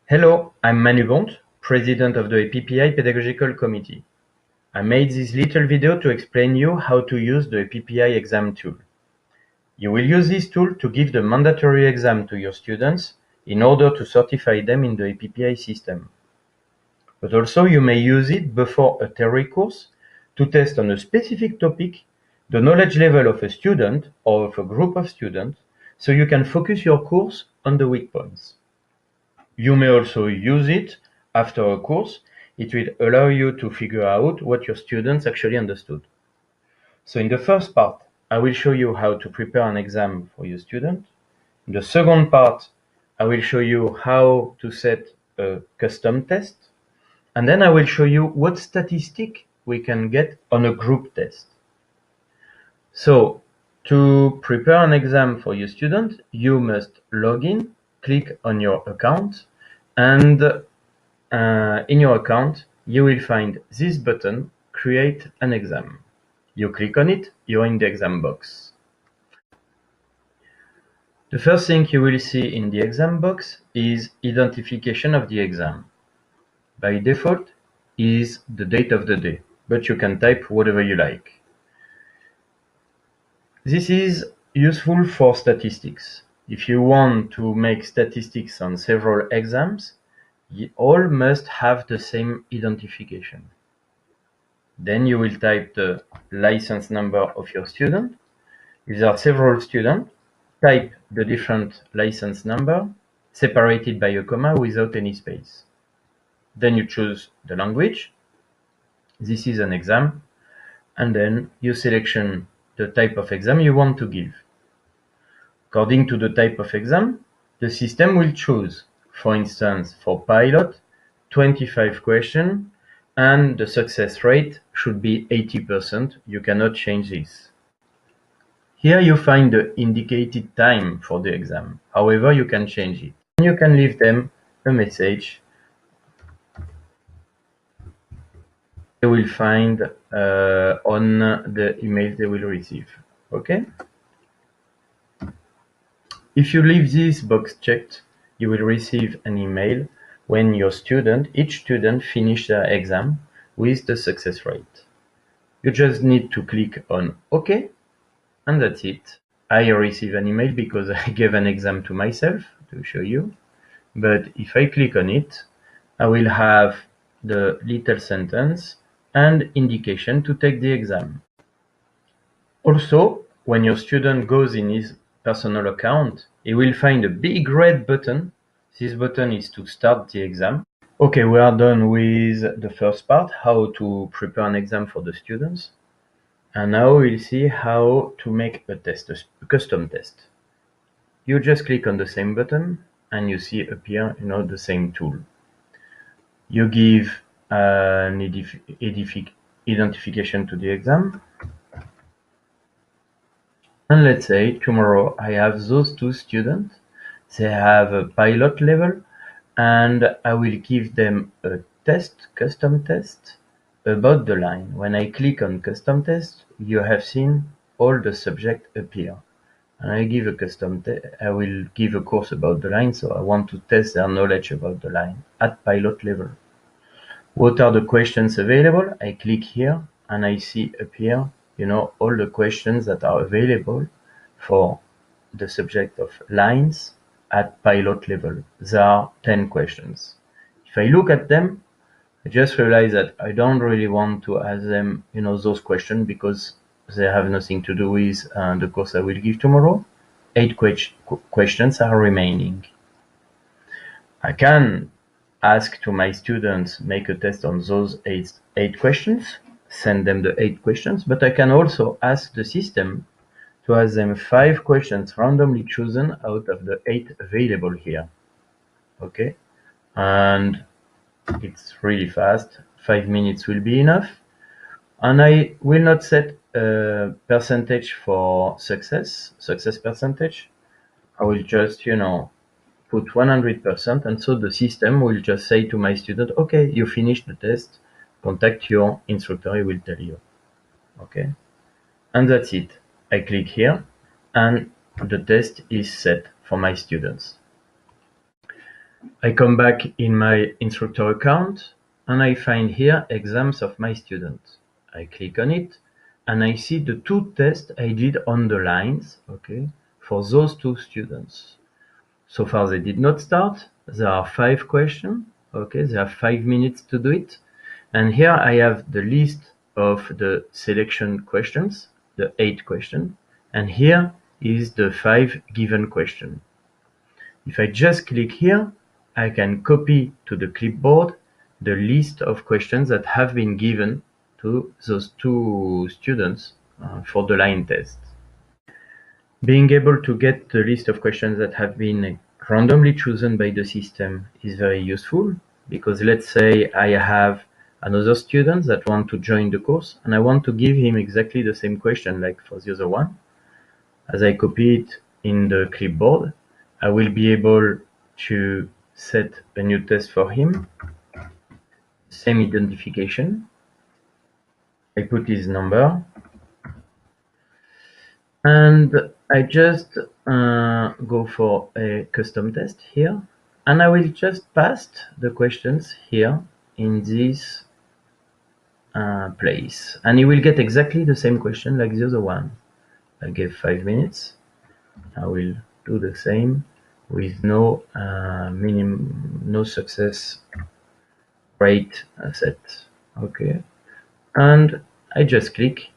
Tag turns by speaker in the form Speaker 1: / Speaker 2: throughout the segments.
Speaker 1: Hello, I'm Manu Bont, President of the APPI Pedagogical Committee. I made this little video to explain you how to use the APPI exam tool. You will use this tool to give the mandatory exam to your students in order to certify them in the APPI system. But also you may use it before a theory course to test on a specific topic the knowledge level of a student or of a group of students, so you can focus your course on the weak points. You may also use it after a course. It will allow you to figure out what your students actually understood. So in the first part, I will show you how to prepare an exam for your student. In the second part, I will show you how to set a custom test. And then I will show you what statistic we can get on a group test. So to prepare an exam for your student, you must log in, click on your account, and in your account, you will find this button, Create an Exam. You click on it, you're in the exam box. The first thing you will see in the exam box is identification of the exam. By default is the date of the day, but you can type whatever you like. This is useful for statistics. If you want to make statistics on several exams, all must have the same identification. Then you will type the license number of your student. If there are several students, type the different license number separated by a comma without any space. Then you choose the language. This is an exam. And then you selection the type of exam you want to give. According to the type of exam, the system will choose, for instance, for pilot, 25 questions, and the success rate should be 80%. You cannot change this. Here you find the indicated time for the exam. However, you can change it. And you can leave them a message. They will find on the email they will receive. Okay? If you leave this box checked, you will receive an email when each student finish their exam with the success rate. You just need to click on OK, and that's it. I receive an email because I gave an exam to myself to show you. But if I click on it, I will have the little sentence and indication to take the exam. Also, when your student goes in his personal account, he will find a big red button. This button is to start the exam. Okay, we are done with the first part, how to prepare an exam for the students. And now we'll see how to make a test, a custom test. You just click on the same button and you see appear, the same tool. You give an identification to the exam. And let's say tomorrow I have those two students. They have a pilot level, and I will give them a test, custom test, about the line. When I click on custom test, you have seen all the subject appear. And I give a custom test. I will give a course about the line, so I want to test their knowledge about the line at pilot level. What are the questions available? I click here and I see appear, all the questions that are available for the subject of lines at pilot level. There are 10 questions. If I look at them, I just realize that I don't really want to ask them, those questions because they have nothing to do with the course I will give tomorrow. 8 questions are remaining. I can ask to my students make a test on those eight questions, send them the 8 questions, but I can also ask the system to ask them 5 questions randomly chosen out of the 8 available here. Okay, and it's really fast. 5 minutes will be enough. And I will not set a percentage for success percentage. I will just, put 100%, and so the system will just say to my student, okay, you finished the test, contact your instructor, he will tell you. Okay, and that's it. I click here and the test is set for my students. I come back in my instructor account and I find here exams of my students. I click on it and I see the 2 tests I did on the lines, okay, for those 2 students. So far they did not start. There are 5 questions, okay, they have 5 minutes to do it. And here I have the list of the selection questions, the 8 questions, and here is the 5 given questions. If I just click here, I can copy to the clipboard the list of questions that have been given to those 2 students for the line test. Being able to get the list of questions that have been randomly chosen by the system is very useful, because let's say I have another student that wants to join the course and I want to give him exactly the same question like for the other one. As I copy it in the clipboard, I will be able to set a new test for him. Same identification. I put his number. And I just go for a custom test here. And I will just paste the questions here in this place. And he will get exactly the same question like the other one. I'll give 5 minutes. I will do the same with no success rate set. Okay, and I just click.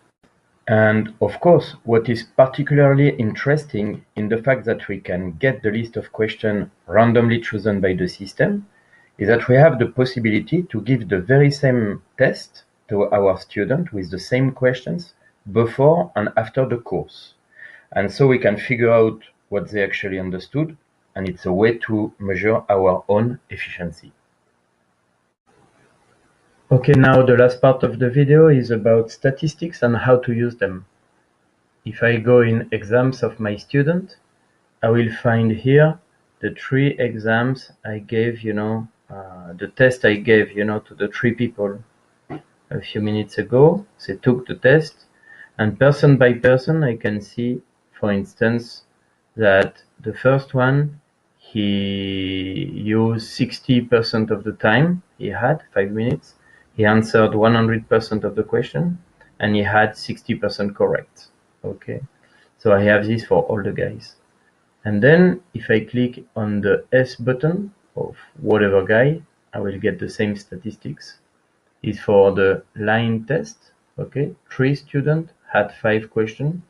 Speaker 1: And of course, what is particularly interesting in the fact that we can get the list of questions randomly chosen by the system is that we have the possibility to give the very same test to our student with the same questions before and after the course. And so we can figure out what they actually understood, and it's a way to measure our own efficiency. Okay, now the last part of the video is about statistics and how to use them. If I go in exams of my student, I will find here the 3 exams I gave, the test I gave, to the 3 people a few minutes ago. They took the test, and person by person I can see, for instance, that the first one, he used 60% of the time he had, 5 minutes. He answered 100% of the question, and he had 60% correct. Okay, so I have this for all the guys. And then if I click on the S button of whatever guy, I will get the same statistics. It's for the line test. Okay, 3 students had 5 questions.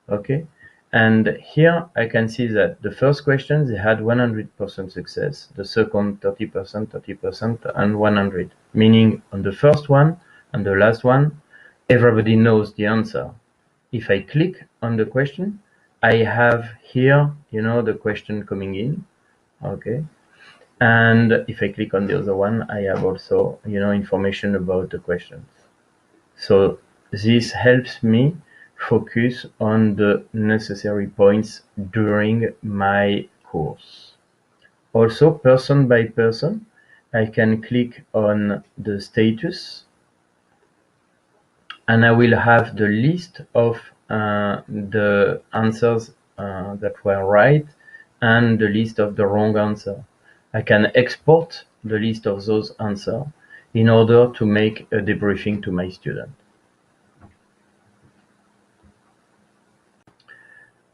Speaker 1: Okay, and here I can see that the first question they had 100% success, the second 30%, 30%, and 100. Meaning on the first one and the last one, everybody knows the answer. If I click on the question, I have here, the question coming in. Okay, and if I click on the other one, I have also, information about the questions. So this helps me focus on the necessary points during my course. Also, person by person, I can click on the status and I will have the list of the answers that were right and the list of the wrong answer. I can export the list of those answers in order to make a debriefing to my student.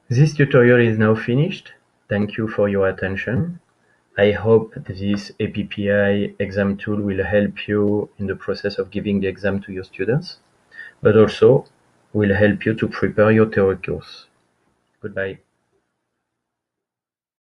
Speaker 1: This tutorial is now finished. Thank you for your attention. I hope this APPI exam tool will help you in the process of giving the exam to your students, but also will help you to prepare your theory course. Goodbye.